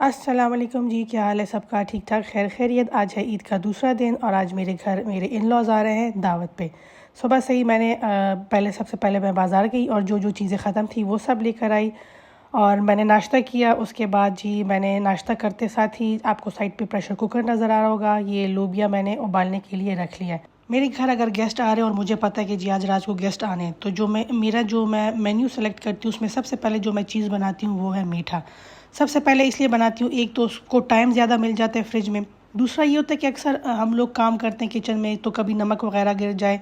अस्सलाम वालेकुम जी, क्या हाल है सबका? ठीक ठाक, खैर खैरियत। आज है ईद का दूसरा दिन और आज मेरे घर मेरे इन लॉज़ आ रहे हैं दावत पे। सुबह से ही मैंने सबसे पहले मैं बाज़ार गई और जो जो चीज़ें ख़त्म थी वो सब लेकर आई और मैंने नाश्ता किया। उसके बाद जी मैंने नाश्ता करते साथ ही आपको साइड पे प्रेशर कुकर नज़र आ रहा होगा, ये लोबिया मैंने उबालने के लिए रख लिया है। मेरे घर अगर गेस्ट आ रहे हैं और मुझे पता है कि जी आज रात को गेस्ट आने हैं, तो जो मैं मेन्यू सेलेक्ट करती हूँ उसमें सबसे पहले जो मैं चीज़ बनाती हूँ वो है मीठा। सबसे पहले इसलिए बनाती हूँ, एक तो उसको टाइम ज़्यादा मिल जाता है फ्रिज में। दूसरा ये होता है कि अक्सर हम लोग काम करते हैं किचन में, तो कभी नमक वगैरह गिर जाए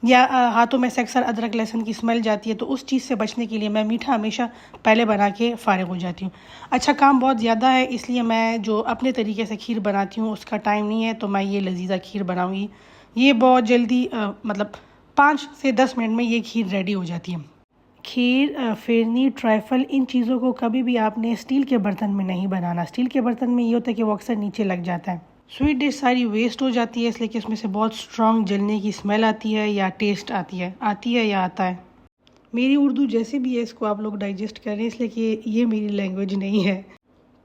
या हाथों में से अक्सर अदरक लहसुन की स्मेल जाती है, तो उस चीज़ से बचने के लिए मैं मीठा हमेशा पहले बना के फ़ारिग हो जाती हूँ। अच्छा, काम बहुत ज़्यादा है इसलिए मैं जो अपने तरीके से खीर बनाती हूँ उसका टाइम नहीं है, तो मैं ये लजीज़ा खीर बनाऊँगी। ये बहुत जल्दी मतलब 5 से 10 मिनट में ये खीर रेडी हो जाती है। खीर, फिरनी, ट्राइफल, इन चीज़ों को कभी भी आपने स्टील के बर्तन में नहीं बनाना। स्टील के बर्तन में ये होता है कि वो अक्सर नीचे लग जाता है। स्वीट डिश सारी वेस्ट हो जाती है इसलिए कि उसमें से बहुत स्ट्रॉन्ग जलने की स्मेल आती है या टेस्ट आती है या आता है। मेरी उर्दू जैसे भी है इसको आप लोग डाइजेस्ट करें, इसलिए कि ये मेरी लैंग्वेज नहीं है।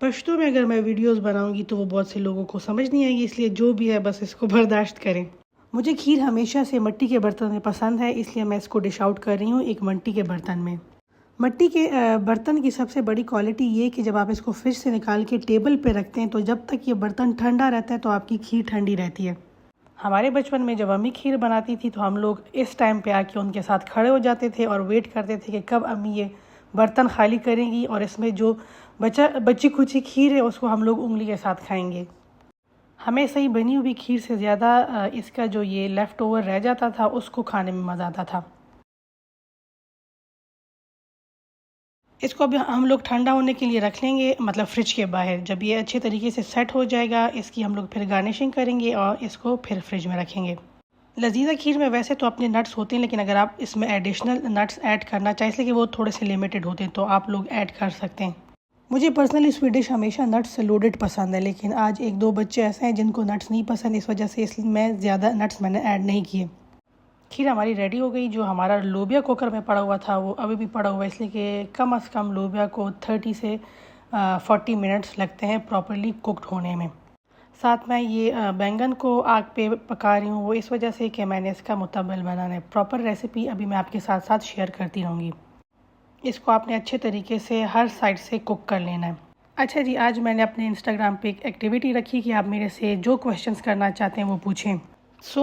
पश्तो में अगर मैं वीडियोस बनाऊंगी तो वो बहुत से लोगों को समझ नहीं आएगी, इसलिए जो भी है बस इसको बर्दाश्त करें। मुझे खीर हमेशा से मिट्टी के बर्तन में पसंद है, इसलिए मैं इसको डिश आउट कर रही हूँ एक मिट्टी के बर्तन में। मिट्टी के बर्तन की सबसे बड़ी क्वालिटी ये कि जब आप इसको फ्रिज से निकाल के टेबल पे रखते हैं तो जब तक ये बर्तन ठंडा रहता है तो आपकी खीर ठंडी रहती है। हमारे बचपन में जब अम्मी खीर बनाती थी तो हम लोग इस टाइम पे आके उनके साथ खड़े हो जाते थे और वेट करते थे कि कब अम्मी ये बर्तन खाली करेंगी और इसमें जो बची खुची खीर है उसको हम लोग उंगली के साथ खाएंगे। हमें सही बनी हुई खीर से ज़्यादा इसका जो ये लेफ़्ट ओवर रह जाता था उसको खाने में मज़ा आता था। इसको अभी हम लोग ठंडा होने के लिए रख लेंगे, मतलब फ्रिज के बाहर। जब ये अच्छे तरीके से सेट हो जाएगा इसकी हम लोग फिर गार्निशिंग करेंगे और इसको फिर फ्रिज में रखेंगे। लजीज़ा खीर में वैसे तो अपने नट्स होते हैं, लेकिन अगर आप इसमें एडिशनल नट्स ऐड करना चाहें, इसलिए कि वो थोड़े से लिमिटेड होते हैं, तो आप लोग ऐड कर सकते हैं। मुझे पर्सनली स्वीट डिश हमेशा नट्स से लोडेड पसंद है, लेकिन आज एक दो बच्चे ऐसे हैं जिनको नट्स नहीं पसंद, इस वजह से इसलिए मैं ज़्यादा नट्स मैंने ऐड नहीं किए। खीर हमारी रेडी हो गई। जो हमारा लोबिया कुकर में पड़ा हुआ था वो अभी भी पड़ा हुआ है, इसलिए कि कम से कम लोबिया को 30 से 40 मिनट्स लगते हैं प्रॉपर्ली कुकड होने में। साथ में ये बैंगन को आग पे पका रही हूँ, वो इस वजह से कि मैंने इसका मुतब्बल बनाना है। प्रॉपर रेसिपी अभी मैं आपके साथ साथ शेयर करती रहूँगी। इसको आपने अच्छे तरीके से हर साइड से कुक कर लेना है। अच्छा जी, आज मैंने अपने इंस्टाग्राम पे एक एक्टिविटी रखी कि आप मेरे से जो क्वेश्चंस करना चाहते हैं वो पूछें।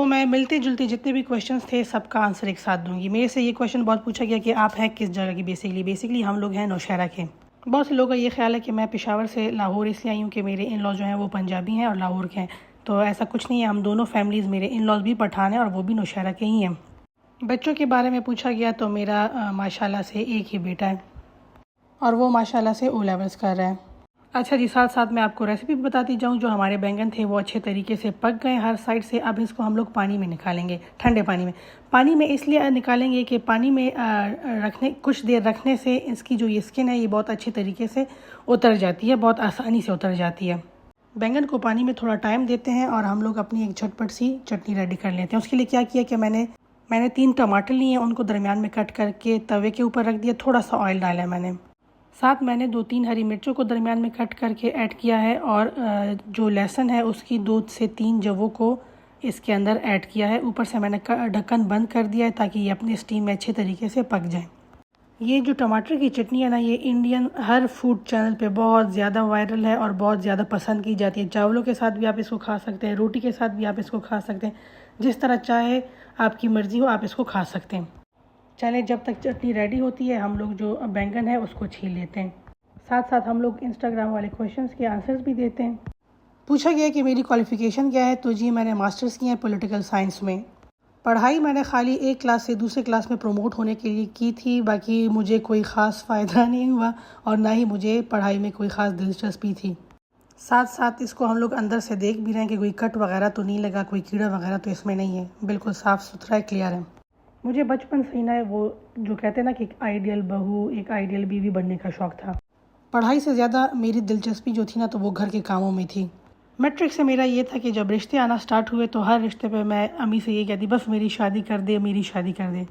मैं मिलते जुलते जितने भी क्वेश्चंस थे सबका आंसर एक साथ दूंगी। मेरे से ये क्वेश्चन बहुत पूछा गया कि आप हैं किस जगह की। बेसिकली हम लोग हैं नौशहरा के। बहुत से लोगों का ये ख्याल है कि मैं पेशावर से लाहौर इसलिए आई हूँ कि मेरे इन लॉ जो हैं वो पंजाबी हैं और लाहौर के हैं, तो ऐसा कुछ नहीं है। हम दोनों फैमिलीज़, मेरे इन लॉज भी पठान हैं और वो भी नौशहरा के ही हैं। बच्चों के बारे में पूछा गया तो मेरा माशाल्लाह से एक ही बेटा है और वो माशाल्लाह से ओ लेवल्स कर रहा है। अच्छा जी, साथ साथ मैं आपको रेसिपी भी बताती जाऊँ। जो हमारे बैंगन थे वो अच्छे तरीके से पक गए हर साइड से। अब इसको हम लोग पानी में निकालेंगे, ठंडे पानी में इसलिए निकालेंगे कि पानी में कुछ देर रखने से इसकी जो ये स्किन है ये बहुत अच्छे तरीके से उतर जाती है, बहुत आसानी से उतर जाती है। बैंगन को पानी में थोड़ा टाइम देते हैं और हम लोग अपनी एक झटपट सी चटनी रेडी कर लेते हैं। उसके लिए क्या किया कि मैंने 3 टमाटर लिए हैं, उनको दरमियान में कट करके तवे के ऊपर रख दिया। थोड़ा सा ऑयल डाला है मैंने। साथ मैंने 2-3 हरी मिर्चों को दरमियान में कट करके ऐड किया है और जो लहसुन है उसकी 2 से 3 जवों को इसके अंदर ऐड किया है। ऊपर से मैंने ढक्कन बंद कर दिया है ताकि ये अपने स्टीम में अच्छे तरीके से पक जाए। ये जो टमाटर की चटनी है ना, ये इंडियन हर फूड चैनल पे बहुत ज़्यादा वायरल है और बहुत ज़्यादा पसंद की जाती है। चावलों के साथ भी आप इसको खा सकते हैं, रोटी के साथ भी आप इसको खा सकते हैं, जिस तरह चाहे आपकी मर्ज़ी हो आप इसको खा सकते हैं। चलें, जब तक चटनी रेडी होती है हम लोग जो बैंगन है उसको छील लेते हैं। साथ साथ हम लोग इंस्टाग्राम वाले क्वेश्चंस के आंसर्स भी देते हैं। पूछा गया कि मेरी क्वालिफ़िकेशन क्या है, तो जी मैंने मास्टर्स किया है पॉलिटिकल साइंस में। पढ़ाई मैंने खाली एक क्लास से दूसरे क्लास में प्रमोट होने के लिए की थी, बाकी मुझे कोई ख़ास फ़ायदा नहीं हुआ और ना ही मुझे पढ़ाई में कोई ख़ास दिलचस्पी थी। साथ साथ इसको हम लोग अंदर से देख भी रहे हैं कि कोई कट वगैरह तो नहीं लगा, कोई कीड़ा वगैरह तो इसमें नहीं है, बिल्कुल साफ़ सुथरा है, क्लियर है। मुझे बचपन से ही ना वो जो कहते हैं ना कि एक आइडियल बहू, एक आइडियल बीवी बनने का शौक़ था। पढ़ाई से ज़्यादा मेरी दिलचस्पी जो थी ना तो वो घर के कामों में थी। मैट्रिक से मेरा ये था कि जब रिश्ते आना स्टार्ट हुए तो हर रिश्ते पे मैं अम्मी से ये कहती, बस मेरी शादी कर दे, मेरी शादी कर दे।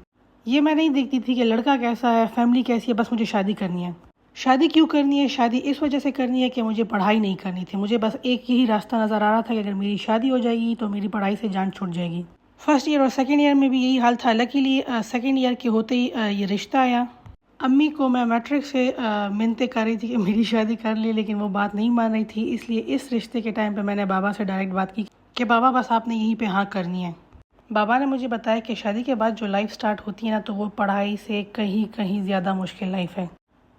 ये मैं नहीं देखती थी कि लड़का कैसा है, फैमिली कैसी है, बस मुझे शादी करनी है। शादी क्यों करनी है? शादी इस वजह से करनी है कि मुझे पढ़ाई नहीं करनी थी। मुझे बस एक ही रास्ता नज़र आ रहा था कि अगर मेरी शादी हो जाएगी तो मेरी पढ़ाई से जान छूट जाएगी। फर्स्ट ईयर और सेकेंड ईयर में भी यही हाल था। लकीली सेकेंड ईयर के होते ही ये रिश्ता आया। अम्मी को मैं मैट्रिक से मिन्नतें कर रही थी कि मेरी शादी कर ली, लेकिन वो बात नहीं मान रही थी। इसलिए इस रिश्ते के टाइम पे मैंने बाबा से डायरेक्ट बात की कि बाबा बस आपने यहीं पे हाँ करनी है। बाबा ने मुझे बताया कि शादी के बाद जो लाइफ स्टार्ट होती है ना, तो वो पढ़ाई से कहीं कहीं ज़्यादा मुश्किल लाइफ है।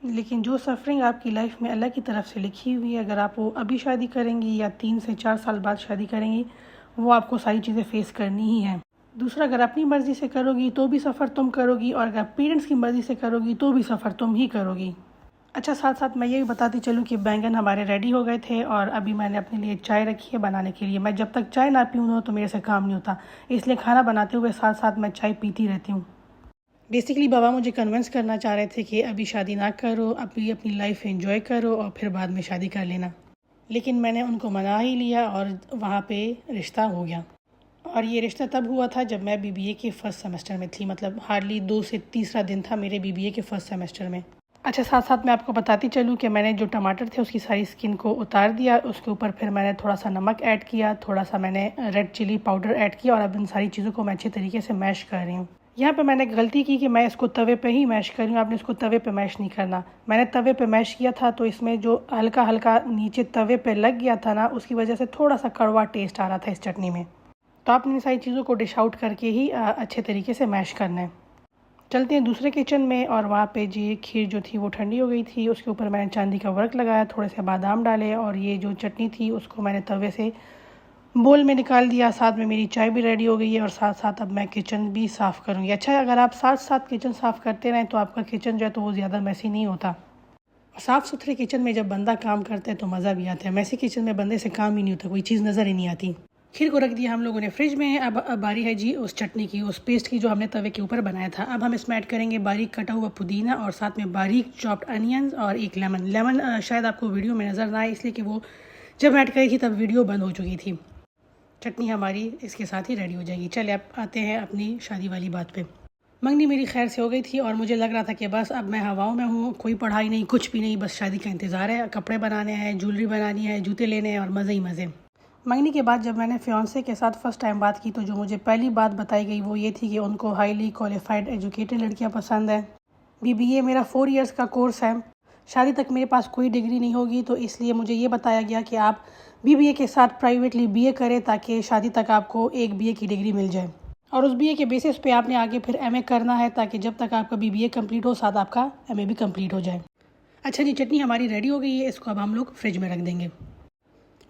लेकिन जो सफरिंग आपकी लाइफ में अल्लाह की तरफ से लिखी हुई है, अगर आप वो अभी शादी करेंगी या 3 से 4 साल बाद शादी करेंगी, वो आपको सारी चीज़ें फेस करनी ही है। दूसरा, अगर अपनी मर्ज़ी से करोगी तो भी सफ़र तुम करोगी, और अगर पेरेंट्स की मर्ज़ी से करोगी तो भी सफ़र तुम ही करोगी। अच्छा, साथ साथ मैं ये भी बताती चलूँ कि बैंगन हमारे रेडी हो गए थे और अभी मैंने अपने लिए चाय रखी है बनाने के लिए। मैं जब तक चाय ना पीऊँ ना तो मेरे से काम नहीं होता, इसलिए खाना बनाते हुए साथ साथ मैं चाय पीती रहती हूँ। बेसिकली बाबा मुझे कन्विंस करना चाह रहे थे कि अभी शादी ना करो, अभी अपनी लाइफ एंजॉय करो और फिर बाद में शादी कर लेना। लेकिन मैंने उनको मना ही लिया और वहाँ पे रिश्ता हो गया। और ये रिश्ता तब हुआ था जब मैं बीबीए के फर्स्ट सेमेस्टर में थी, मतलब हार्डली 2 से तीसरा दिन था मेरे बीबीए के फर्स्ट सेमेस्टर में। अच्छा, साथ साथ मैं आपको बताती चलूँ कि मैंने जो टमाटर थे उसकी सारी स्किन को उतार दिया। उसके ऊपर फिर मैंने थोड़ा सा नमक ऐड किया, थोड़ा सा मैंने रेड चिली पाउडर ऐड किया और अब इन सारी चीज़ों को मैं अच्छे तरीके से मैश कर रही हूँ। यहाँ पे मैंने गलती की कि मैं इसको तवे पे ही मैश कर रही हूँ। आपने इसको तवे पे मैश नहीं करना। मैंने तवे पे मैश किया था तो इसमें जो हल्का हल्का नीचे तवे पे लग गया था ना, उसकी वजह से थोड़ा सा कड़वा टेस्ट आ रहा था इस चटनी में। तो आपने इन सारी चीज़ों को डिश आउट करके ही अच्छे तरीके से मैश करना है। चलते हैं दूसरे किचन में, और वहाँ पे जी खीर जो थी वो ठंडी हो गई थी। उसके ऊपर मैंने चांदी का वर्क लगाया, थोड़े से बादाम डाले और ये जो चटनी थी उसको मैंने तवे से बोल में निकाल दिया। साथ में मेरी चाय भी रेडी हो गई है और साथ साथ अब मैं किचन भी साफ़ करूँगी। अच्छा, अगर आप साथ साथ किचन साफ़ करते रहें तो आपका किचन जो है तो वो ज़्यादा मैसी नहीं होता। साफ़ सुथरे किचन में जब बंदा काम करता है तो मज़ा भी आता है। मैसी किचन में बंदे से काम ही नहीं होता, कोई चीज़ नज़र ही नहीं आती। खीर को रख दिया हम लोगों ने फ्रिज में। अब बारी है जी उस चटनी की, उस पेस्ट की जो हमने तवे के ऊपर बनाया था। अब हम इसमें ऐड करेंगे बारीक कटा हुआ पुदीना और साथ में बारीक चॉप्ड अनियंस और एक लेमन शायद आपको वीडियो में नज़र ना आए, इसलिए कि वो जब ऐड करी थी तब वीडियो बंद हो चुकी थी। चटनी हमारी इसके साथ ही रेडी हो जाएगी। चलिए अब आते हैं अपनी शादी वाली बात पे। मंगनी मेरी खैर से हो गई थी और मुझे लग रहा था कि बस अब मैं हवाओं में हूँ, कोई पढ़ाई नहीं, कुछ भी नहीं, बस शादी का इंतज़ार है। कपड़े बनाने हैं, ज्वेलरी बनानी है, जूते लेने हैं और मज़े ही मज़े। मंगनी के बाद जब मैंने फियांसे के साथ फ़र्स्ट टाइम बात की तो जो मुझे पहली बात बताई गई वो ये थी कि उनको हाईली क्वालिफाइड एजुकेटेड लड़कियाँ पसंद है। बीबीए मेरा 4 इयर्स का कोर्स है। शादी तक मेरे पास कोई डिग्री नहीं होगी, तो इसलिए मुझे ये बताया गया कि आप बीबीए के साथ प्राइवेटली बीए करें ताकि शादी तक आपको एक बीए की डिग्री मिल जाए, और उस बीए के बेसिस पे आपने आगे फिर एमए करना है ताकि जब तक आपका बीबीए कंप्लीट हो साथ आपका एमए भी कंप्लीट हो जाए। अच्छा जी, चटनी हमारी रेडी हो गई है, इसको अब हम लोग फ्रिज में रख देंगे।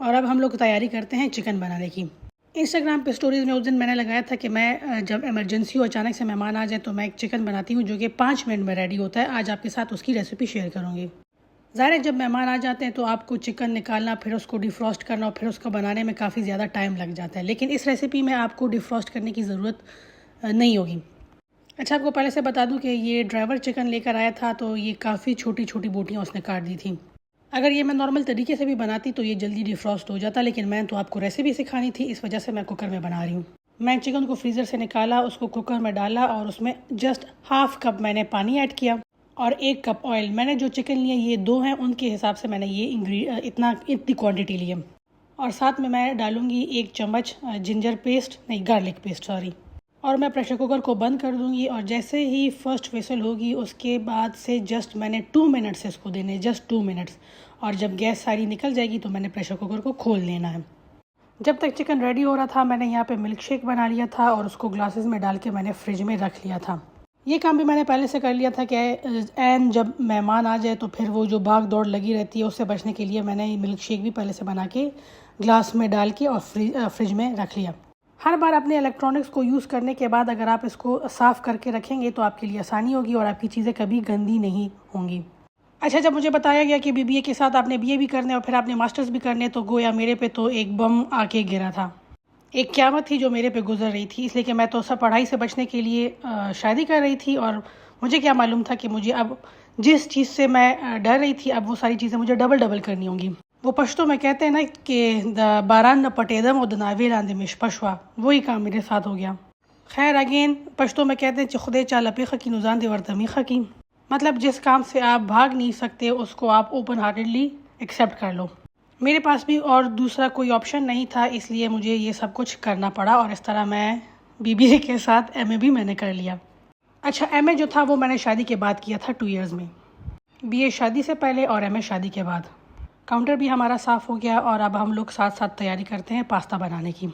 और अब हम लोग तैयारी करते हैं चिकन बनाने की। इंस्टाग्राम पे स्टोरीज़ में उस दिन मैंने लगाया था कि मैं जब इमरजेंसी हो, अचानक से मेहमान आ जाए तो मैं एक चिकन बनाती हूँ जो कि 5 मिनट में रेडी होता है। आज आपके साथ उसकी रेसिपी शेयर करूँगी। ज़ाहिर है जब मेहमान आ जाते हैं तो आपको चिकन निकालना, फिर उसको डिफ्रॉस्ट करना और फिर उसको बनाने में काफ़ी ज़्यादा टाइम लग जाता है, लेकिन इस रेसिपी में आपको डिफ्रॉस्ट करने की ज़रूरत नहीं होगी। अच्छा, आपको पहले से बता दूं कि ये ड्राइवर चिकन लेकर आया था तो ये काफ़ी छोटी छोटी बोटियाँ उसने काट दी थी। अगर ये मैं नॉर्मल तरीके से भी बनाती तो ये जल्दी डिफ्रॉस्ट हो जाता, लेकिन मैं तो आपको रेसिपी सिखानी थी, इस वजह से मैं कुकर में बना रही हूँ। मैं चिकन को फ्रीज़र से निकाला, उसको कुकर में डाला और उसमें जस्ट हाफ कप मैंने पानी ऐड किया और 1 कप ऑयल। मैंने जो चिकन लिए ये 2 हैं, उनके हिसाब से मैंने ये इतनी क्वांटिटी ली है। और साथ में मैं डालूँगी 1 चम्मच गार्लिक पेस्ट सॉरी। और मैं प्रेशर कुकर को बंद कर दूंगी और जैसे ही फर्स्ट विसल होगी उसके बाद से जस्ट मैंने 2 मिनट्स इसको देने, जस्ट 2 मिनट्स। और जब गैस सारी निकल जाएगी तो मैंने प्रेशर कुकर को खोल लेना है। जब तक चिकन रेडी हो रहा था मैंने यहाँ पे मिल्क शेक बना लिया था और उसको ग्लासेस में डाल के मैंने फ्रिज में रख लिया था। ये काम भी मैंने पहले से कर लिया था कि एंड जब मेहमान आ जाए तो फिर वो जो भाग दौड़ लगी रहती है उससे बचने के लिए मैंने मिल्क शेक भी पहले से बना के ग्लास में डाल के और फ्रिज में रख लिया। हर बार अपने इलेक्ट्रॉनिक्स को यूज़ करने के बाद अगर आप इसको साफ़ करके रखेंगे तो आपके लिए आसानी होगी और आपकी चीज़ें कभी गंदी नहीं होंगी। अच्छा, जब मुझे बताया गया कि बीबीए के साथ आपने बीए भी करने और फिर आपने मास्टर्स भी करने, तो गोया मेरे पे तो एक बम आके गिरा था। एक क़यामत थी जो मेरे पे गुजर रही थी, इसलिए कि मैं तो सब पढ़ाई से बचने के लिए शादी कर रही थी और मुझे क्या मालूम था कि मुझे अब जिस चीज़ से मैं डर रही थी अब वो सारी चीज़ें मुझे डबल करनी होंगी। वो पश्तो में कहते हैं ना कि द बारान न पटेदम और द नावेल आंदे मिश पशवा, वही काम मेरे साथ हो गया। खैर अगेन पश्तो में कहते हैं खुदे चा लपेखा की नुजान दे वर्तमीखा की। मतलब जिस काम से आप भाग नहीं सकते उसको आप ओपन हार्टेडली एक्सेप्ट कर लो। मेरे पास भी और दूसरा कोई ऑप्शन नहीं था, इसलिए मुझे ये सब कुछ करना पड़ा और इस तरह मैं बीबीए के साथ एमए भी मैंने कर लिया। अच्छा, एमए जो था वो मैंने शादी के बाद किया था 2 इयर्स में। बीए शादी से पहले और एमए शादी के बाद। काउंटर भी हमारा साफ़ हो गया और अब हम लोग साथ साथ तैयारी करते हैं पास्ता बनाने की।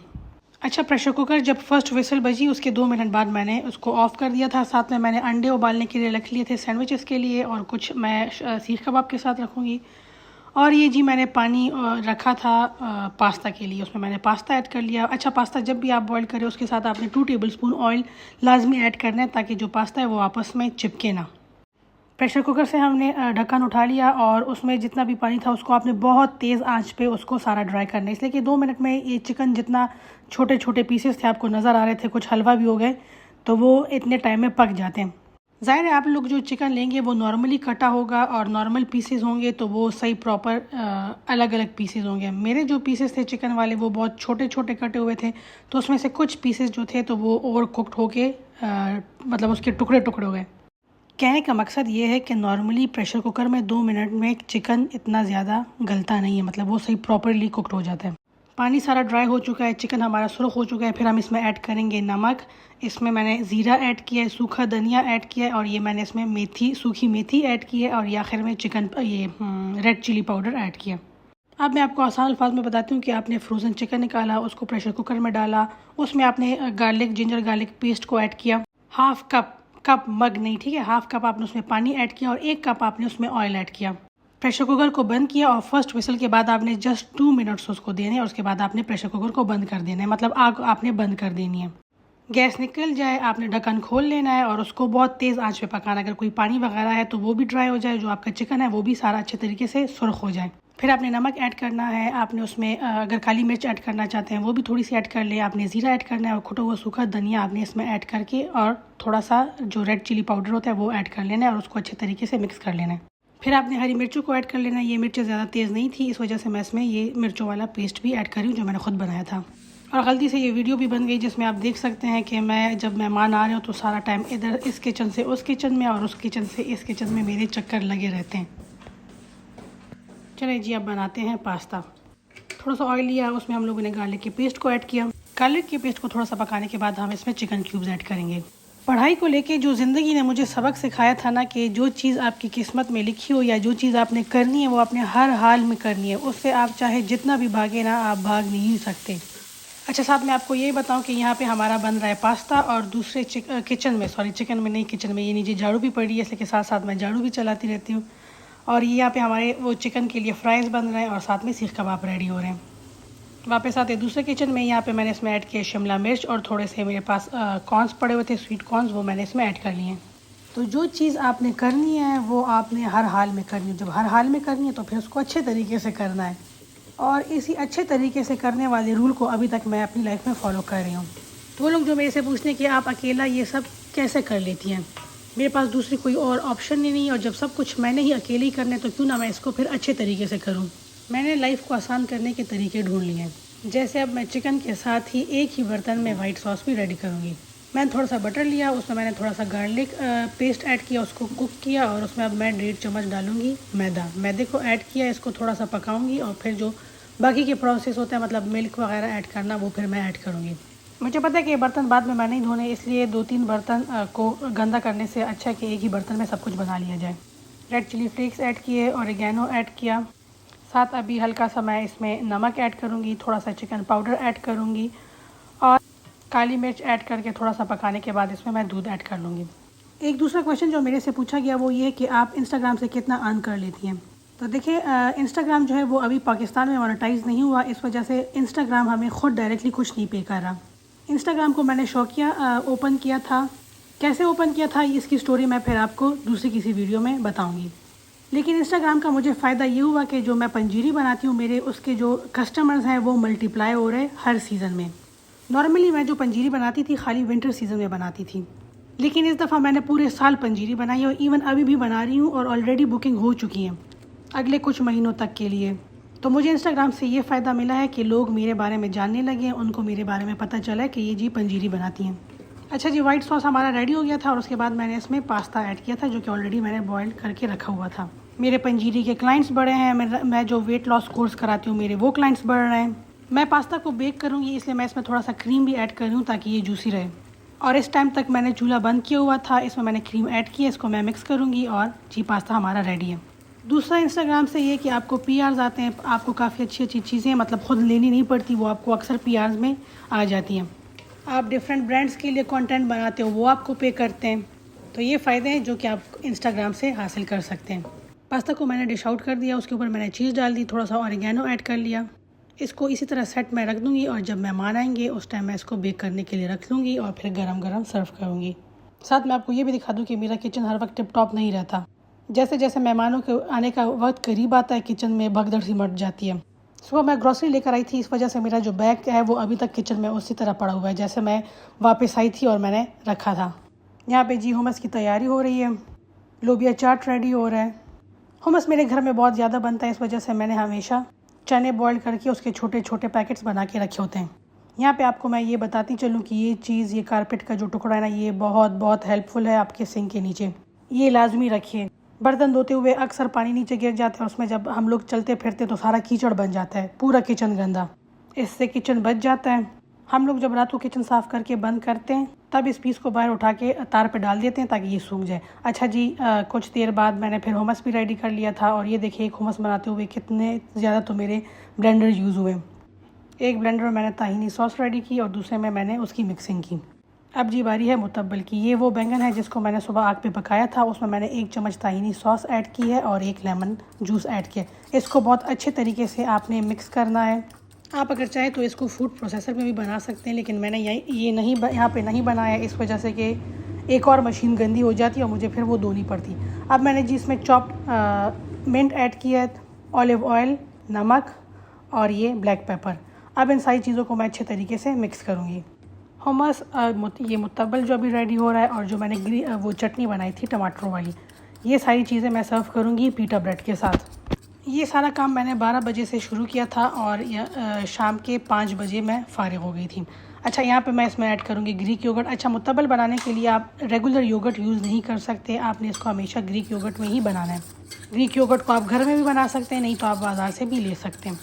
अच्छा, प्रेशर कुकर जब फर्स्ट विसल बजी उसके 2 मिनट बाद मैंने उसको ऑफ़ कर दिया था। साथ में मैंने अंडे उबालने के लिए रख लिए थे सैंडविचेस के लिए, और कुछ मैं सीख कबाब के साथ रखूँगी। और ये जी मैंने पानी रखा था पास्ता के लिए, उसमें मैंने पास्ता ऐड कर लिया। अच्छा, पास्ता जब भी आप बॉईल करें उसके साथ आपने 2 टेबलस्पून ऑयल लाजमी ऐड करना है, ताकि जो पास्ता है वो आपस में चिपके ना। प्रेशर कुकर से हमने ढक्कन उठा लिया और उसमें जितना भी पानी था उसको आपने बहुत तेज़ आंच पे उसको सारा ड्राई करना है, इसलिए कि 2 मिनट में ये चिकन जितना छोटे छोटे पीसेस थे आपको नज़र आ रहे थे, कुछ हलवा भी हो गए, तो वो इतने टाइम में पक जाते हैं। ज़ाहिर है आप लोग जो चिकन लेंगे वो नॉर्मली कटा होगा और नॉर्मल पीसेस होंगे, तो वो सही प्रॉपर अलग अलग पीसेस होंगे। मेरे जो पीसेस थे चिकन वाले वो बहुत छोटे छोटे कटे हुए थे, तो उसमें से कुछ पीसेस जो थे तो वो ओवर कुक्ड होके मतलब उसके टुकड़े टुकड़े हो गए। कहने का मकसद ये है कि नॉर्मली प्रेशर कुकर में 2 मिनट में चिकन इतना ज़्यादा गलता नहीं है, मतलब वो सही प्रॉपरली कुक्ड हो जाता है। पानी सारा ड्राई हो चुका है, चिकन हमारा सुरख हो चुका है। फिर हम इसमें ऐड करेंगे नमक। इसमें मैंने ज़ीरा ऐड किया है, सूखा धनिया ऐड किया है, और ये मैंने इसमें मेथी, सूखी मेथी ऐड की है, और ये आखिर में चिकन ये रेड चिली पाउडर ऐड किया। अब मैं आपको आसान अल्फाज में बताती हूँ कि आपने फ्रोज़न चिकन निकाला, उसको प्रेशर कुकर में डाला, उसमें आपने जिंजर गार्लिक पेस्ट को ऐड किया, हाफ कप मग नहीं, ठीक है, हाफ कप आपने उसमें पानी ऐड किया, और 1 कप आपने उसमें ऑयल ऐड किया। प्रेशर कुकर को बंद किया और फर्स्ट विसल के बाद आपने जस्ट 2 मिनट्स उसको देने, और उसके बाद आपने प्रेशर कुकर को बंद कर देना है, मतलब आग आपने बंद कर देनी है। गैस निकल जाए आपने ढक्कन खोल लेना है और उसको बहुत तेज़ आंच पे पकाना। अगर कोई पानी वगैरह है तो वो भी ड्राई हो जाए, जो आपका चिकन है वो भी सारा अच्छे तरीके से सुर्ख हो जाए। फिर आपने नमक ऐड करना है, आपने उसमें अगर काली मिर्च ऐड करना चाहते हैं वो भी थोड़ी सी ऐड कर ले, आपने ज़ीरा ऐड करना है, और खुटा हुआ सूखा धनिया आपने इसमें ऐड करके, और थोड़ा सा जो रेड चिली पाउडर होता है वो ऐड कर लेना है, और उसको अच्छे तरीके से मिक्स कर लेना है। फिर आपने हरी मिर्चों को ऐड कर लेना है। ये मिर्चें ज़्यादा तेज़ नहीं थी, इस वजह से मैं इसमें ये मिर्चों वाला पेस्ट भी ऐड कर रही हूँ जो मैंने खुद बनाया था। और गलती से ये वीडियो भी बन गई जिसमें आप देख सकते हैं कि मैं जब मेहमान आ रहे हो तो सारा टाइम इधर इस किचन से उस किचन में और उस किचन से इस किचन में मेरे चक्कर लगे रहते हैं। चलिए जी, अब बनाते हैं पास्ता। थोड़ा सा ऑयल लिया, उसमें हम लोगों ने गार्लिक की पेस्ट को ऐड किया। गार्लिक की पेस्ट को थोड़ा सा पकाने के बाद हम इसमें चिकन क्यूब्स ऐड करेंगे। पढ़ाई को लेके जो ज़िंदगी ने मुझे सबक सिखाया था ना, कि जो चीज़ आपकी किस्मत में लिखी हो या जो चीज़ आपने करनी है वो आपने हर हाल में करनी है, उससे आप चाहे जितना भी भागे ना, आप भाग नहीं सकते। अच्छा, साथ में आपको ये बताऊं कि यहाँ पे हमारा बन रहा है पास्ता, और दूसरे चिकन में नहीं, किचन में ये नीचे झाड़ू भी पड़ी है, इसलिए कि साथ साथ मैं झाड़ू भी चलाती रहती हूँ। और ये यहाँ पे हमारे वो चिकन के लिए फ्राइज़ बन रहे हैं और साथ में सीख कबाब रेडी हो रहे हैं। वापस आते दूसरे किचन में, यहाँ पे मैंने इसमें ऐड किया शिमला मिर्च, और थोड़े से मेरे पास कॉर्न्स पड़े हुए थे, स्वीट कॉर्न्स, वो मैंने इसमें ऐड कर लिए हैं। तो जो चीज़ आपने करनी है वो आपने हर हाल में करनी है। जब हर हाल में करनी है तो फिर उसको अच्छे तरीके से करना है, और इसी अच्छे तरीके से करने वाले रूल को अभी तक मैं अपनी लाइफ में फ़ॉलो कर रही हूँ। तो वो लोग जो मेरे से पूछते हैं कि आप अकेला ये सब कैसे कर लेती हैं, मेरे पास दूसरी कोई और ऑप्शन ही नहीं है, और जब सब कुछ मैंने ही अकेले ही करने तो क्यों ना मैं इसको फिर अच्छे तरीके से करूँ। मैंने लाइफ को आसान करने के तरीके ढूंढ लिए हैं। जैसे अब मैं चिकन के साथ ही एक ही बर्तन में वाइट सॉस भी रेडी करूँगी। मैंने थोड़ा सा बटर लिया, उसमें मैंने थोड़ा सा गार्लिक पेस्ट ऐड किया, उसको कुक किया, और उसमें अब मैं 1.5 चम्मच डालूँगी मैदे को ऐड किया, इसको थोड़ा सा पकाऊँगी, और फिर जो बाकी के प्रोसेस होता है, मतलब मिल्क वगैरह ऐड करना, वो फिर मैं ऐड करूँगी। मुझे पता है कि ये बर्तन बाद में मैं नहीं धोने, इसलिए 2-3 बर्तन को गंदा करने से अच्छा है कि एक ही बर्तन में सब कुछ बना लिया जाए। रेड चिली फ्लेक्स ऐड किए, ऑरिगेनो ऐड किया, साथ अभी हल्का सा मैं इसमें नमक ऐड करूँगी, थोड़ा सा चिकन पाउडर ऐड करूँगी, और काली मिर्च ऐड करके थोड़ा सा पकाने के बाद इसमें मैं दूध ऐड कर लूँगी। एक दूसरा क्वेश्चन जो मेरे से पूछा गया वो ये है कि आप इंस्टाग्राम से कितना अर्न कर लेती हैं। तो देखिए, इंस्टाग्राम जो है वो अभी पाकिस्तान में मोनेटाइज़ नहीं हुआ, इस वजह से इंस्टाग्राम हमें ख़ुद डायरेक्टली कुछ नहीं पे कर रहा। इंस्टाग्राम को मैंने शौकिया ओपन किया था। कैसे ओपन किया था इसकी स्टोरी मैं फिर आपको दूसरी किसी वीडियो में बताऊंगी। लेकिन इंस्टाग्राम का मुझे फ़ायदा ये हुआ कि जो मैं पंजीरी बनाती हूँ, मेरे उसके जो कस्टमर्स हैं वो मल्टीप्लाई हो रहे हर सीज़न में। नॉर्मली मैं जो पंजीरी बनाती थी खाली विंटर सीज़न में बनाती थी, लेकिन इस दफ़ा मैंने पूरे साल पंजीरी बनाई, और इवन अभी भी बना रही हूँ, और ऑलरेडी बुकिंग हो चुकी हैं अगले कुछ महीनों तक के लिए। तो मुझे इंस्टाग्राम से ये फ़ायदा मिला है कि लोग मेरे बारे में जानने लगे हैं, उनको मेरे बारे में पता चला है कि ये जी पंजीरी बनाती हैं। अच्छा जी, वाइट सॉस हमारा रेडी हो गया था और उसके बाद मैंने इसमें पास्ता ऐड किया था, जो कि ऑलरेडी मैंने बॉयल करके रखा हुआ था। मेरे पंजीरी के क्लाइंट्स बढ़े हैं, मैं जो वेट लॉस कोर्स कराती हूँ मेरे वो क्लाइंट्स बढ़ रहे हैं। मैं पास्ता को बेक करूँगी, इसलिए मैं इसमें थोड़ा सा क्रीम भी ऐड कर रही हूँ ताकि ये जूसी रहे। और इस टाइम तक मैंने चूल्हा बंद किया हुआ था, इसमें मैंने क्रीम ऐड की है, इसको मैं मिक्स करूँगी और जी पास्ता हमारा रेडी है। दूसरा इंस्टाग्राम से ये कि आपको पीआर्स आते हैं, आपको काफ़ी अच्छी अच्छी चीज़ें मतलब खुद लेनी नहीं पड़ती, वो आपको अक्सर पीआर्स में आ जाती हैं। आप डिफरेंट ब्रांड्स के लिए कंटेंट बनाते हो, वो आपको पे करते हैं। तो ये फ़ायदे हैं जो कि आप इंस्टाग्राम से हासिल कर सकते हैं। पास्ता को मैंने डिश आउट कर दिया, उसके ऊपर मैंने चीज़ डाल दी, थोड़ा सा ऑरिगेनो ऐड कर लिया। इसको इसी तरह सेट में रख दूँगी और जब मेहमान आएंगे उस टाइम मैं इसको बेक करने के लिए रख लूँगी और फिर गरम गरम सर्व करूँगी। साथ में आपको ये भी दिखा दूँ कि मेरा किचन हर वक्त टिप टॉप नहीं रहता। जैसे जैसे मेहमानों के आने का वक्त करीब आता है, किचन में भगदड़ सी मच जाती है। सुबह मैं ग्रॉसरी लेकर आई थी, इस वजह से मेरा जो बैग है वो अभी तक किचन में उसी तरह पड़ा हुआ है जैसे मैं वापस आई थी और मैंने रखा था। यहाँ पे जी हुमस की तैयारी हो रही है, लोबिया चाट रेडी हो रहा है। हुमस मेरे घर में बहुत ज़्यादा बनता है, इस वजह से मैंने हमेशा चने बॉईल करके उसके छोटे छोटे पैकेट्स बना के रखे होते हैं। यहाँ पे आपको मैं ये बताती चलूँ कि ये चीज़, ये कारपेट का जो टुकड़ा है ना, ये बहुत बहुत हेल्पफुल है आपके सिंक के नीचे। ये लाजमी रखिए। बर्तन धोते हुए अक्सर पानी नीचे गिर जाते हैं, उसमें जब हम लोग चलते फिरते तो सारा कीचड़ बन जाता है, पूरा किचन गंदा। इससे किचन बच जाता है। हम लोग जब रात को किचन साफ़ करके बंद करते हैं तब इस पीस को बाहर उठा के तार पे डाल देते हैं ताकि ये सूख जाए। अच्छा जी, कुछ देर बाद मैंने फिर हुमस भी रेडी कर लिया था और ये देखिए एक हुमस बनाते हुए कितने ज़्यादा तो मेरे ब्लेंडर यूज़ हुए। एक ब्लेंडर में मैंने ताहिनी सॉस रेडी की और दूसरे में मैंने उसकी मिक्सिंग की। अब जी बारी है मुतब्बल की। ये वो बैंगन है जिसको मैंने सुबह आग पे पकाया था, उसमें मैंने 1 चम्मच ताहिनी सॉस ऐड की है और 1 लेमन जूस ऐड किया। इसको बहुत अच्छे तरीके से आपने मिक्स करना है। आप अगर चाहें तो इसको फूड प्रोसेसर में भी बना सकते हैं, लेकिन मैंने यहाँ पे नहीं बनाया, इस वजह से कि एक और मशीन गंदी हो जाती है और मुझे फिर वो धोनी पड़ती। अब मैंने जी इसमें चॉप्ड मिंट ऐड किया है, ऑलिव ऑयल, नमक और ये ब्लैक पेपर। अब इन सारी चीज़ों को मैं अच्छे तरीके से मिक्स करूँगी। हुमस ये मुतब्बल जो अभी रेडी हो रहा है और जो मैंने वो चटनी बनाई थी टमाटरों वाली, ये सारी चीज़ें मैं सर्व करूँगी पीटा ब्रेड के साथ। ये सारा काम मैंने 12 बजे से शुरू किया था और शाम के 5 बजे मैं फ़ारिग हो गई थी। अच्छा, यहाँ पे मैं इसमें ऐड करूँगी ग्रीक योगर्ट। अच्छा, मुतब्बल बनाने के लिए आप रेगुलर योगर्ट यूज़ नहीं कर सकते, आपने इसको हमेशा ग्रीक योगर्ट में ही बनाना है। ग्रीक योगर्ट को आप घर में भी बना सकते हैं, नहीं तो आप बाज़ार से भी ले सकते हैं।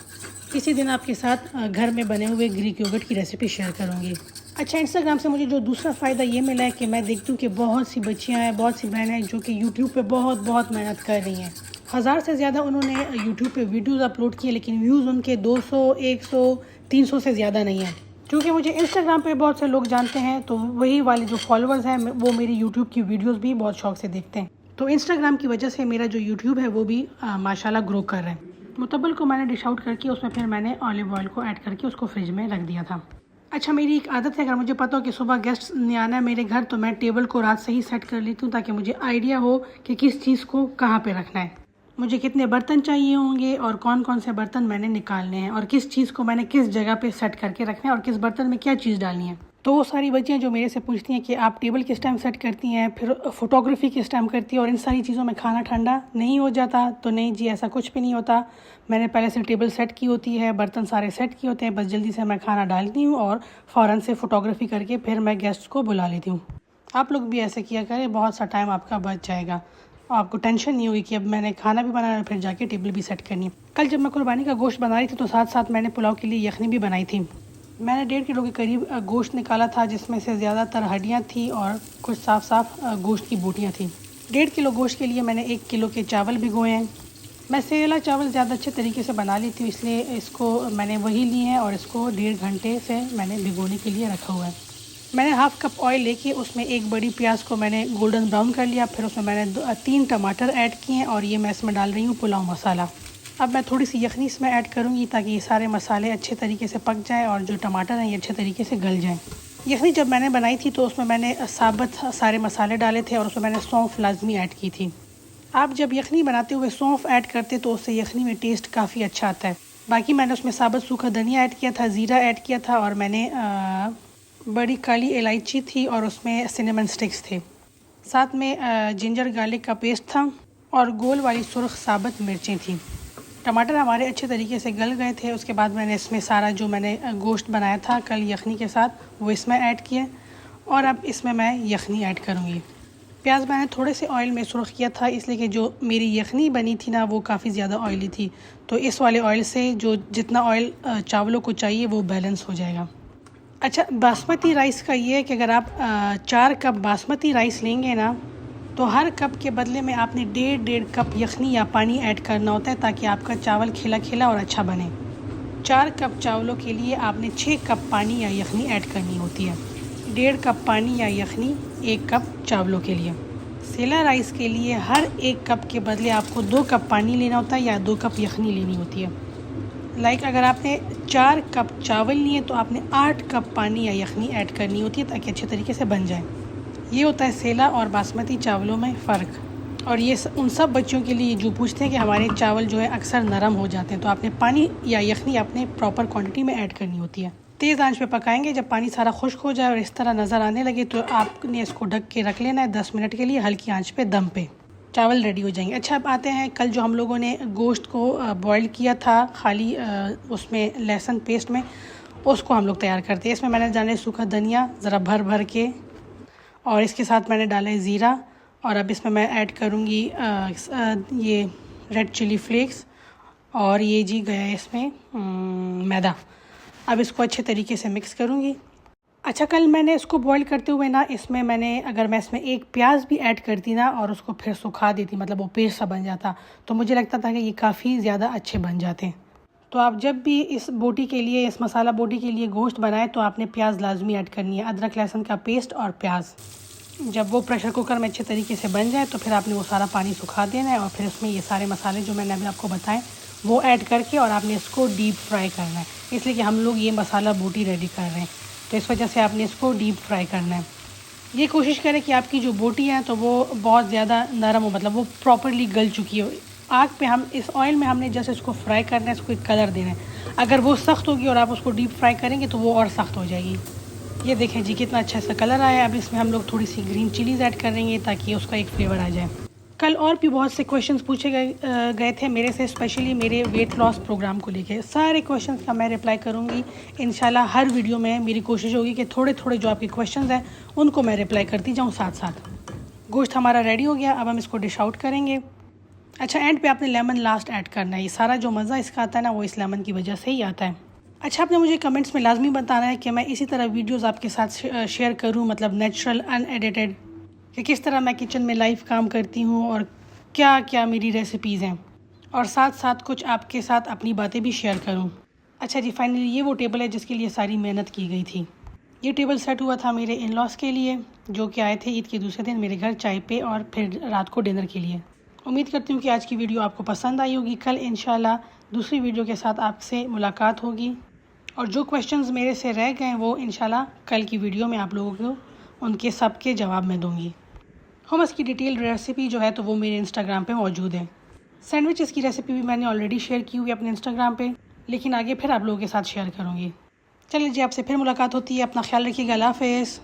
इसी दिन आपके साथ घर में बने हुए ग्रीक योगर्ट की रेसिपी शेयर करूँगी। अच्छा, इंस्टाग्राम से मुझे जो दूसरा फ़ायदा ये मिला है कि मैं देखती हूँ कि बहुत सी बच्चियाँ हैं, बहुत सी बहनें हैं जो कि यूट्यूब पे बहुत मेहनत कर रही हैं। 1000 से ज़्यादा उन्होंने यूट्यूब पे वीडियोस अपलोड किए, लेकिन व्यूज़ उनके 200, 100, 300 से ज़्यादा नहीं है। क्योंकि मुझे इंस्टाग्राम पे बहुत से लोग जानते हैं, तो वही वाले जो फॉलोअर्स हैं वो मेरी यूट्यूब की वीडियोस भी बहुत शौक से देखते हैं। तो इंस्टाग्राम की वजह से मेरा जो यूट्यूब है वो भी माशाल्लाह ग्रो कर रहा है। मुतब्बल को मैंने डिश आउट करके उसमें फिर मैंने ऑलिव ऑयल को ऐड करके उसको फ्रिज में रख दिया था। अच्छा, मेरी एक आदत है, अगर मुझे पता हो कि सुबह गेस्ट ने आना है मेरे घर, तो मैं टेबल को रात से ही सेट कर लेती हूँ ताकि मुझे आइडिया हो कि किस चीज़ को कहाँ पे रखना है, मुझे कितने बर्तन चाहिए होंगे और कौन कौन से बर्तन मैंने निकालने हैं और किस चीज़ को मैंने किस जगह पे सेट करके रखना है और किस बर्तन में क्या चीज़ डालनी है। तो वो सारी बच्चियाँ जो मेरे से पूछती हैं कि आप टेबल किस टाइम सेट करती हैं, फिर फोटोग्राफी किस टाइम करती है और इन सारी चीज़ों में खाना ठंडा नहीं हो जाता, तो नहीं जी, ऐसा कुछ भी नहीं होता। मैंने पहले से टेबल सेट की होती है, बर्तन सारे सेट किए होते हैं, बस जल्दी से मैं खाना डालती हूँ और फ़ौरन से फ़ोटोग्राफी करके फिर मैं गेस्ट को बुला लेती हूँ। आप लोग भी ऐसे किया करें, बहुत सा टाइम आपका बच जाएगा। आपको टेंशन नहीं होगी कि अब मैंने खाना भी बनाना है फिर जाके टेबल भी सेट करनी है। कल जब मैं कुर्बानी का गोश्त बना रही थी तो साथ साथ मैंने पुलाव के लिए यखनी भी बनाई थी। मैंने 1.5 किलो के करीब गोश्त निकाला था, जिसमें से ज़्यादातर हड्डियाँ थी और कुछ साफ गोश्त की बोटियाँ थी। 1.5 किलो गोश्त के लिए मैंने 1 किलो के चावल भिगोए हैं। मैं सेला चावल ज़्यादा अच्छे तरीके से बना लेती हूँ, इसलिए इसको मैंने वही लिए हैं और इसको 1.5 घंटे से मैंने भिगोने के लिए रखा हुआ है। मैंने हाफ़ कप ऑयल लेके उसमें एक बड़ी प्याज को मैंने गोल्डन ब्राउन कर लिया, फिर उसमें मैंने 3 टमाटर ऐड किए हैं और ये मैं इसमें डाल रही हूँ पुलाव मसाला। अब मैं थोड़ी सी यखनी इसमें ऐड करूँगी ताकि ये सारे मसाले अच्छे तरीके से पक जाएँ और जो टमाटर हैं ये अच्छे तरीके से गल जाएँ। यखनी जब मैंने बनाई थी तो उसमें मैंने साबुत सारे मसाले डाले थे और उसमें मैंने सौंफ लाजमी ऐड की थी। आप जब यखनी बनाते हुए सौंफ ऐड करते तो उससे यखनी में टेस्ट काफ़ी अच्छा आता है। बाकी मैंने उसमें साबुत सूखा धनिया ऐड किया था, ज़ीरा ऐड किया था और मैंने बड़ी काली इलायची थी और उसमें सिनेमन स्टिक्स थे। साथ में जिंजर गार्लिक का पेस्ट था और गोल वाली सुर्ख साबुत मिर्चें थी। टमाटर हमारे अच्छे तरीके से गल गए थे। उसके बाद मैंने इसमें सारा जो मैंने गोश्त बनाया था कल यखनी के साथ वो इसमें ऐड किया और अब इसमें मैं यखनी ऐड करूँगी। प्याज मैंने थोड़े से ऑयल में सुर्ख किया था, इसलिए कि जो मेरी यखनी बनी थी ना वो काफ़ी ज़्यादा ऑयली थी, तो इस वाले ऑयल से जो जितना ऑयल चावलों को चाहिए वो बैलेंस हो जाएगा। अच्छा, बासमती राइस का ये है कि अगर आप 4 कप बासमती राइस लेंगे ना, तो हर कप के बदले में आपने 1.5 कप यखनी या पानी ऐड करना होता है, ताकि आपका चावल खिला खिला और अच्छा बने। 4 कप चावलों के लिए आपने 6 कप पानी या यखनी ऐड करनी होती है। 1.5 कप पानी या यखनी 1 कप चावलों के लिए। सेला राइस के लिए हर 1 कप के बदले आपको 2 कप पानी लेना होता है या 2 कप यखनी लेनी होती है। अगर आपने 4 कप चावल लिए तो आपने 8 कप पानी या यखनी ऐड करनी होती है, ताकि अच्छे तरीके से बन जाए। ये होता है सेला और बासमती चावलों में फ़र्क। और ये उन सब बच्चों के लिए जो पूछते हैं कि हमारे चावल जो है अक्सर नरम हो जाते हैं, तो आपने पानी या यखनी अपने प्रॉपर क्वांटिटी में ऐड करनी होती है। तेज़ आंच पे पकाएंगे। जब पानी सारा खुश्क हो जाए और इस तरह नज़र आने लगे तो आपने इसको ढक के रख लेना है 10 मिनट के लिए, हल्की आंच पे दम पे। चावल रेडी हो जाएंगे। अच्छा, अब आते हैं, कल जो हम लोगों ने गोश्त को बॉईल किया था खाली उसमें लहसुन पेस्ट में, उसको हम लोग तैयार करते हैं। इसमें मैंने डाला सूखा धनिया ज़रा भर भर के, और इसके साथ मैंने डाला है ज़ीरा, और अब इसमें मैं ऐड करूँगी ये रेड चिली फ्लेक्स, और ये जी गया है इसमें मैदा। अब इसको अच्छे तरीके से मिक्स करूँगी। अच्छा, कल मैंने इसको बॉईल करते हुए ना अगर मैं इसमें एक प्याज भी ऐड करती ना और उसको फिर सुखा देती, मतलब वो पेस्ट सा बन जाता, तो मुझे लगता था कि ये काफ़ी ज़्यादा अच्छे बन जाते हैं। तो आप जब भी इस बोटी के लिए, इस मसाला बोटी के लिए गोश्त बनाएं तो आपने प्याज लाजमी ऐड करनी है, अदरक लहसुन का पेस्ट और प्याज। जब वो प्रेशर कुकर में अच्छे तरीके से बन जाए तो फिर आपने वो सारा पानी सुखा देना है, और फिर उसमें ये सारे मसाले जो मैंने अभी आपको बताएं वो ऐड करके, और आपने इसको डीप फ्राई करना है, इसलिए कि हम लोग ये मसाला बोटी रेडी कर रहे हैं, तो इस वजह से आपने इसको डीप फ्राई करना है। ये कोशिश करें कि आपकी जो बोटी है तो वो बहुत ज़्यादा नरम हो, मतलब वो प्रॉपरली गल चुकी हो। आग पे हम इस ऑयल में हमने जैसे इसको फ्राई करना है, इसको एक कलर देना है। अगर वो सख्त होगी और आप उसको डीप फ्राई करेंगे तो वो और सख्त हो जाएगी। ये देखें जी कितना अच्छा सा कलर आया है। अब इसमें हम लोग थोड़ी सी ग्रीन चिलीज़ ऐड करेंगे ताकि उसका एक फ्लेवर आ जाए। कल और भी बहुत से क्वेश्चंस पूछे गए थे मेरे से, स्पेशली मेरे वेट लॉस प्रोग्राम को लेके। सारे क्वेश्चंस का मैं रिप्लाई करूंगी इंशाल्लाह। हर वीडियो में मेरी कोशिश होगी कि थोड़े थोड़े जो आपके क्वेश्चंस हैं उनको मैं रिप्लाई करती जाऊं साथ साथ। गोश्त हमारा रेडी हो गया, अब हम इसको डिश आउट करेंगे। अच्छा, एंड पे आपने लेमन लास्ट ऐड करना है। ये सारा जो मज़ा इसका आता है ना वो इस लेमन की वजह से ही आता है। अच्छा, आपने मुझे कमेंट्स में लाजमी बताना है कि मैं इसी तरह वीडियोज़ आपके साथ शेयर करूँ, मतलब नेचुरल अनएडिटेड, कि किस तरह मैं किचन में लाइव काम करती हूँ और क्या क्या मेरी रेसिपीज़ हैं, और साथ साथ कुछ आपके साथ अपनी बातें भी शेयर करूँ। अच्छा जी, फाइनली ये वो टेबल है जिसके लिए सारी मेहनत की गई थी। ये टेबल सेट हुआ था मेरे इन लॉस के लिए, जो कि आए थे ईद के दूसरे दिन मेरे घर चाय पे और फिर रात को डिनर के लिए। उम्मीद करती हूँ कि आज की वीडियो आपको पसंद आई होगी। कल इंशाल्लाह दूसरी वीडियो के साथ आपसे मुलाकात होगी, और जो क्वेश्चंस मेरे से रह गए वो इंशाल्लाह कल की वीडियो में आप लोगों को उनके सब के जवाब मैं दूँगी। hummus की डिटेल रेसिपी जो है तो वो मेरे इंस्टाग्राम पे मौजूद है। सैंडविचेस की रेसिपी भी मैंने ऑलरेडी शेयर की हुई है अपने इंस्टाग्राम पे, लेकिन आगे फिर आप लोगों के साथ शेयर करूँगी। चलिए जी, आपसे फिर मुलाकात होती है। अपना ख्याल रखिएगा। अल्लाह हाफ़िज़।